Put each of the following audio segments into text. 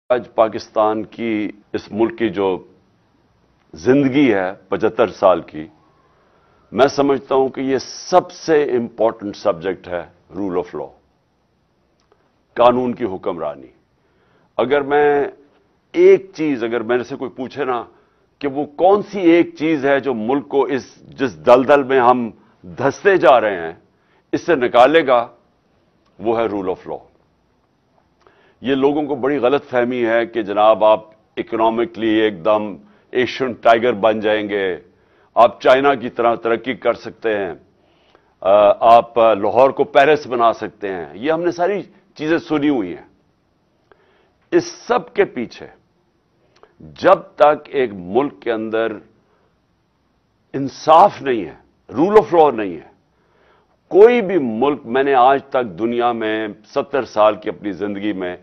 آج پاکستان کی اس ملک کی جو زندگی ہے 75 سال کی، میں سمجھتا ہوں کہ یہ سب سے امپورٹنٹ سبجیکٹ ہے رول آف لا، قانون کی حکمرانی۔ اگر میرے سے کوئی پوچھے نا کہ وہ کون سی ایک چیز ہے جو ملک کو جس دلدل میں ہم دھستے جا رہے ہیں اس سے نکالے گا، وہ ہے رول آف لا۔ یہ لوگوں کو بڑی غلط فہمی ہے کہ جناب آپ اکنامکلی ایک دم ایشین ٹائیگر بن جائیں گے، آپ چائنا کی طرح ترقی کر سکتے ہیں، آپ لاہور کو پیرس بنا سکتے ہیں۔ یہ ہم نے ساری چیزیں سنی ہوئی ہیں۔ اس سب کے پیچھے جب تک ایک ملک کے اندر انصاف نہیں ہے، رول آف لا نہیں ہے، کوئی بھی ملک، میں نے آج تک دنیا میں 70 سال کی اپنی زندگی میں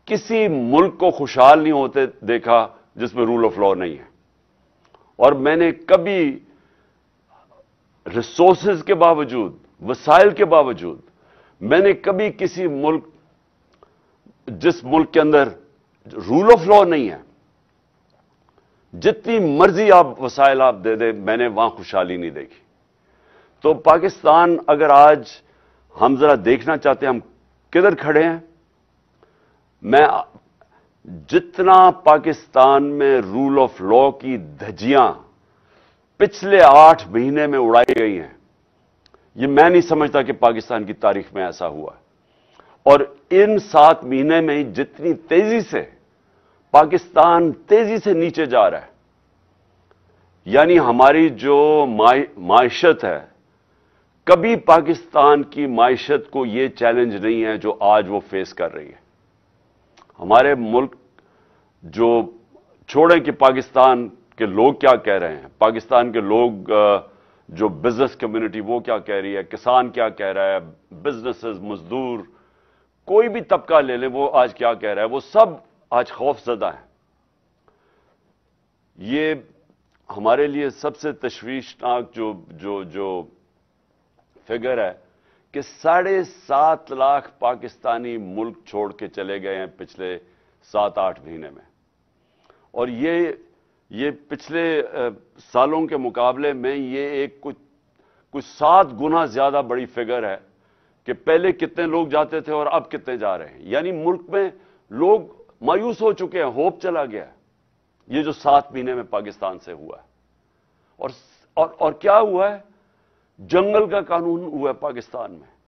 کسی ملک کو خوشحال نہیں ہوتے دیکھا جس میں رول آف لا نہیں ہے۔ اور میں نے کبھی ریسورسز کے باوجود، وسائل کے باوجود، میں نے کبھی کسی ملک، جس ملک کے اندر رول آف لا نہیں ہے، جتنی مرضی آپ وسائل آپ دے دیں، میں نے وہاں خوشحالی نہیں دیکھی۔ تو پاکستان، اگر آج ہم ذرا دیکھنا چاہتے ہیں ہم کدھر کھڑے ہیں، میں جتنا پاکستان میں رول آف لا کی دھجیاں پچھلے 8 مہینے میں اڑائی گئی ہیں، یہ میں نہیں سمجھتا کہ پاکستان کی تاریخ میں ایسا ہوا ہے۔ اور ان 7 مہینے میں جتنی تیزی سے پاکستان تیزی سے نیچے جا رہا ہے، یعنی ہماری جو معیشت ہے، کبھی پاکستان کی معیشت کو یہ چیلنج نہیں ہے جو آج وہ فیس کر رہی ہے۔ ہمارے ملک، جو چھوڑیں کہ پاکستان کے لوگ کیا کہہ رہے ہیں، پاکستان کے لوگ، جو بزنس کمیونٹی وہ کیا کہہ رہی ہے، کسان کیا کہہ رہا ہے، بزنسز، مزدور، کوئی بھی طبقہ لے لیں وہ آج کیا کہہ رہا ہے، وہ سب آج خوف زدہ ہیں۔ یہ ہمارے لیے سب سے تشویشناک جو فگر ہے کہ 7.5 لاکھ پاکستانی ملک چھوڑ کے چلے گئے ہیں پچھلے 7-8 مہینے میں۔ اور یہ پچھلے سالوں کے مقابلے میں یہ ایک کچھ 7 گنا زیادہ بڑی فگر ہے کہ پہلے کتنے لوگ جاتے تھے اور اب کتنے جا رہے ہیں۔ یعنی ملک میں لوگ مایوس ہو چکے ہیں، ہوپ چلا گیا ہے، یہ جو 7 مہینے میں پاکستان سے ہوا ہے۔ اور کیا ہوا ہے؟ جنگل کا قانون ہوا ہے پاکستان میں۔